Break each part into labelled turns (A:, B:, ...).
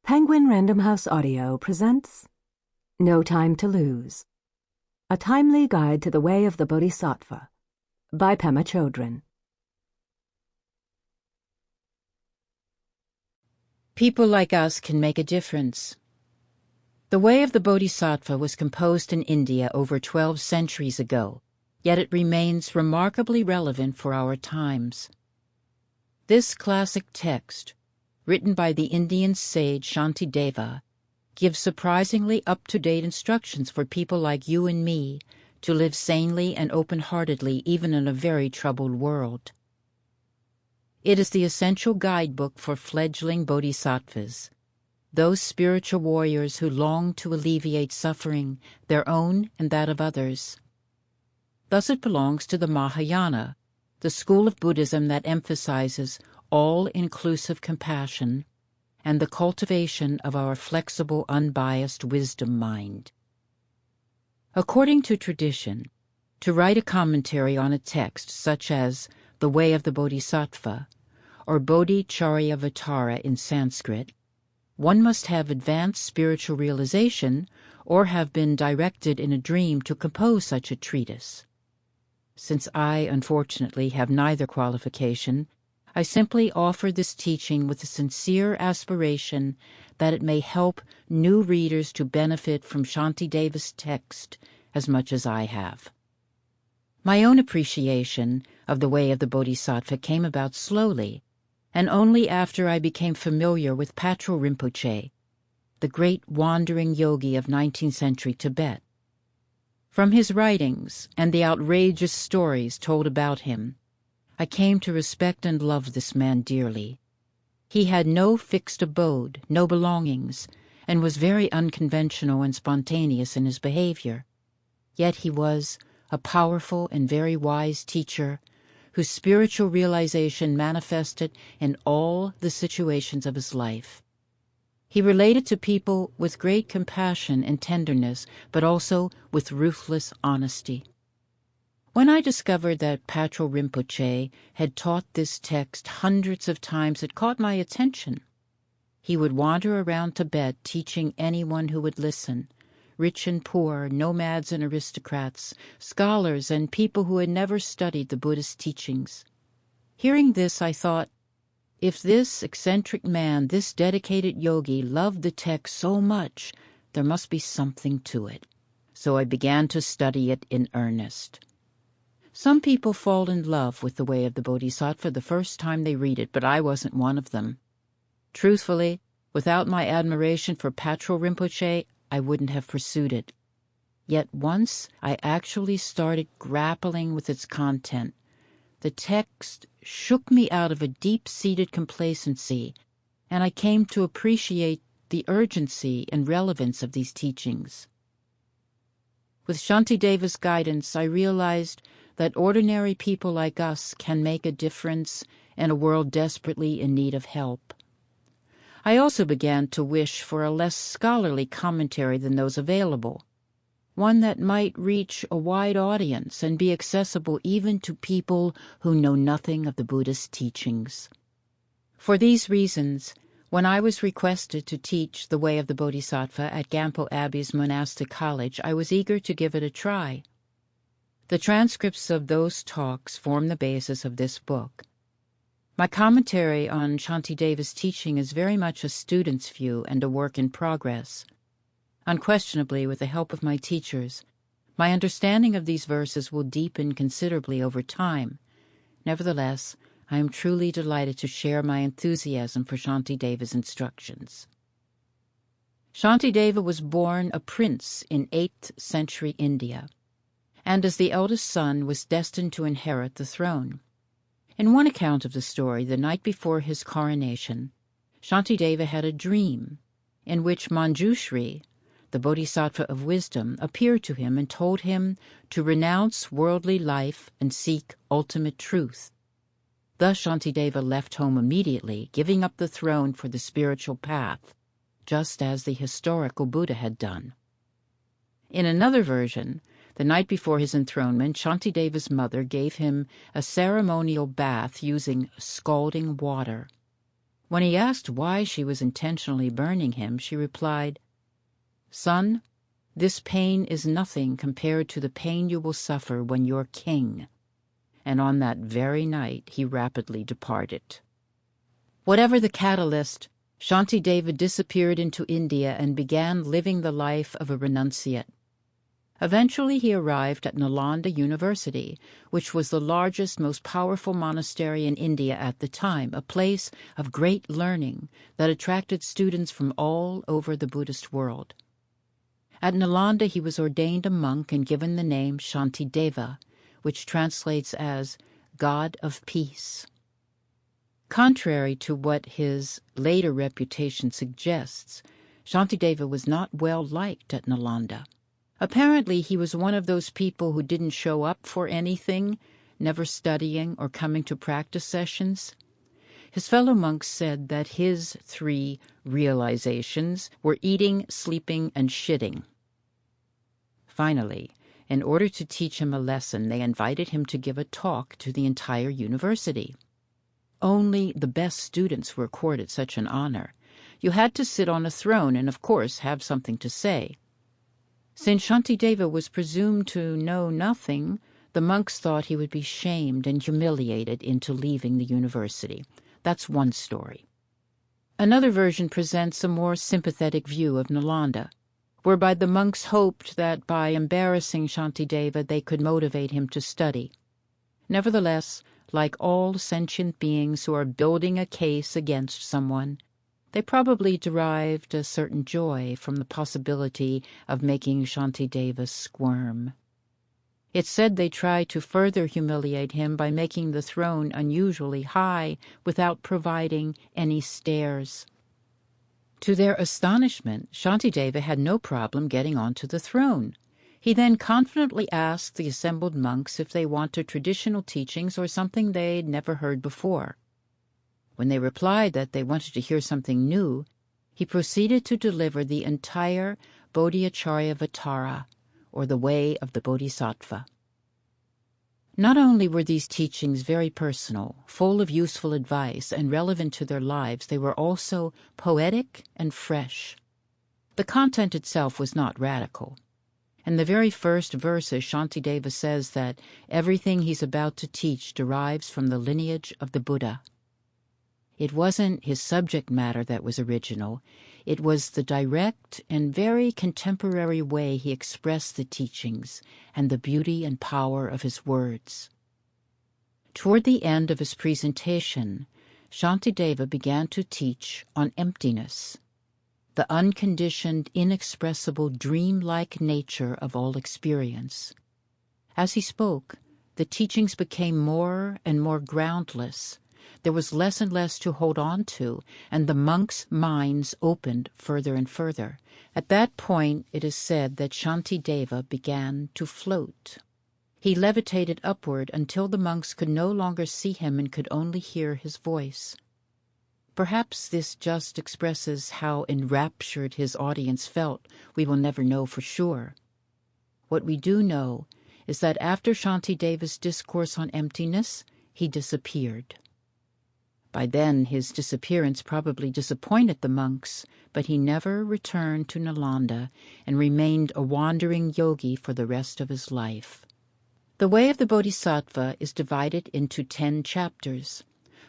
A: Penguin Random House Audio presents No Time to Lose, a timely guide to the way of the Bodhisattva by Pema Chödrön.
B: People like us can make a difference. The way of the Bodhisattva was composed in India over 12 centuries ago, yet it remains remarkably relevant for our times. This classic text, written by the Indian sage Shantideva, gives surprisingly up-to-date instructions for people like you and me to live sanely and open-heartedly even in a very troubled world. It is the essential guidebook for fledgling bodhisattvas, those spiritual warriors who long to alleviate suffering, their own and that of others. Thus it belongs to the Mahayana, the school of Buddhism that emphasizes all-inclusive compassion and the cultivation of our flexible, unbiased wisdom mind. According to tradition, to write a commentary on a text such as The Way of the Bodhisattva or Bodhicharyavatara in Sanskrit, one must have advanced spiritual realization or have been directed in a dream to compose such a treatise. Since I, unfortunately, have neither qualification, I simply offer this teaching with a sincere aspiration that it may help new readers to benefit from Shantideva's text as much as I have. My own appreciation of the way of the Bodhisattva came about slowly, and only after I became familiar with Patrul Rinpoche, the great wandering yogi of 19th century Tibet. From his writings and the outrageous stories told about him, I came to respect and love this man dearly. He had no fixed abode, no belongings, and was very unconventional and spontaneous in his behavior. Yet he was a powerful and very wise teacher whose spiritual realization manifested in all the situations of his life. He related to people with great compassion and tenderness, but also with ruthless honesty. When I discovered that Patrul Rinpoche had taught this text hundreds of times, it caught my attention. He would wander around Tibet teaching anyone who would listen, rich and poor, nomads and aristocrats, scholars and people who had never studied the Buddhist teachings. Hearing this, I thought, if this eccentric man, this dedicated yogi, loved the text so much, there must be something to it. So I began to study it in earnest. Some people fall in love with the way of the Bodhisattva the first time they read it, but I wasn't one of them. Truthfully, without my admiration for Patrul Rinpoche, I wouldn't have pursued it. Yet once I actually started grappling with its content, the text shook me out of a deep-seated complacency, and I came to appreciate the urgency and relevance of these teachings. With Shantideva's guidance, I realized that ordinary people like us can make a difference in a world desperately in need of help. I also began to wish for a less scholarly commentary than those available, one that might reach a wide audience and be accessible even to people who know nothing of the Buddhist teachings. For these reasons, when I was requested to teach the way of the Bodhisattva at Gampo Abbey's monastic college, I was eager to give it a try. The transcripts of those talks form the basis of this book. My commentary on Shantideva's teaching is very much a student's view and a work in progress. Unquestionably, with the help of my teachers, my understanding of these verses will deepen considerably over time. Nevertheless, I am truly delighted to share my enthusiasm for Shantideva's instructions. Shantideva was born a prince in 8th century India, and as the eldest son was destined to inherit the throne. In one account of the story, the night before his coronation, Shantideva had a dream in which Manjushri, the Bodhisattva of wisdom, appeared to him and told him to renounce worldly life and seek ultimate truth. Thus Shantideva left home immediately, giving up the throne for the spiritual path, just as the historical Buddha had done. In another version, the night before his enthronement, Shantideva's mother gave him a ceremonial bath using scalding water. When he asked why she was intentionally burning him, she replied, "Son, this pain is nothing compared to the pain you will suffer when you're king." And on that very night he rapidly departed. Whatever the catalyst, Shantideva disappeared into India and began living the life of a renunciate. Eventually he arrived at Nalanda University, which was the largest, most powerful monastery in India at the time, a place of great learning that attracted students from all over the Buddhist world. At Nalanda he was ordained a monk and given the name Shantideva, which translates as God of Peace. Contrary to what his later reputation suggests, Shantideva was not well liked at Nalanda. Apparently he was one of those people who didn't show up for anything, never studying or coming to practice sessions. His fellow monks said that his 3 realizations were eating, sleeping, and shitting. Finally, in order to teach him a lesson, they invited him to give a talk to the entire university. Only the best students were accorded such an honor. You had to sit on a throne and, of course, have something to say. Since Shantideva was presumed to know nothing, the monks thought he would be shamed and humiliated into leaving the university. That's one story. Another version presents a more sympathetic view of Nalanda, whereby the monks hoped that by embarrassing Shantideva they could motivate him to study. Nevertheless, like all sentient beings who are building a case against someone, they probably derived a certain joy from the possibility of making Shantideva squirm. It's said they tried to further humiliate him by making the throne unusually high without providing any stairs. To their astonishment, Shantideva had no problem getting onto the throne. He then confidently asked the assembled monks if they wanted traditional teachings or something they'd never heard before. When they replied that they wanted to hear something new, he proceeded to deliver the entire Bodhicharyavatara, or the way of the Bodhisattva. Not only were these teachings very personal, full of useful advice, and relevant to their lives, they were also poetic and fresh. The content itself was not radical. In the very first verses, Shantideva says that everything he's about to teach derives from the lineage of the Buddha. It wasn't his subject matter that was original. It was the direct and very contemporary way he expressed the teachings and the beauty and power of his words. Toward the end of his presentation, Shantideva began to teach on emptiness, the unconditioned, inexpressible, dreamlike nature of all experience. As he spoke, the teachings became more and more groundless. There was less and less to hold on to, and the monks' minds opened further and further. At that point, it is said that Shantideva began to float. He levitated upward until the monks could no longer see him and could only hear his voice. Perhaps this just expresses how enraptured his audience felt. We will never know for sure. What we do know is that after Shantideva's discourse on emptiness, he disappeared. By then, his disappearance probably disappointed the monks, but he never returned to Nalanda and remained a wandering yogi for the rest of his life. The Way of the Bodhisattva is divided into 10 chapters.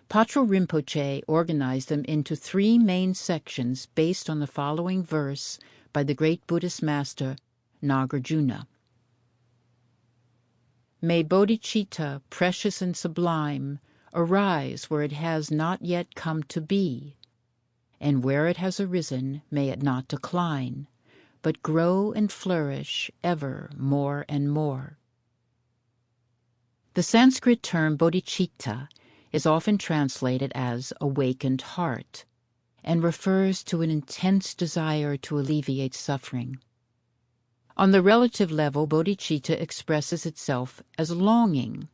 B: Patrul Rinpoche organized them into 3 main sections based on the following verse by the great Buddhist master Nagarjuna. May bodhicitta, precious and sublime, arise where it has not yet come to be, and where it has arisen may it not decline, but grow and flourish ever more and more. The Sanskrit term bodhicitta is often translated as awakened heart and refers to an intense desire to alleviate suffering. On the relative level, bodhicitta expresses itself as longing.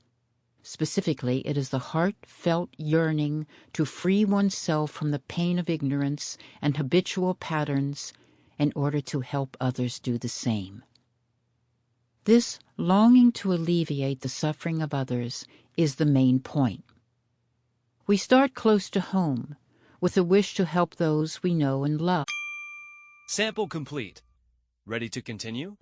B: Specifically, it is the heartfelt yearning to free oneself from the pain of ignorance and habitual patterns in order to help others do the same. This longing to alleviate the suffering of others is the main point. We start close to home, with a wish to help those we know and love.
C: Sample complete. Ready to continue?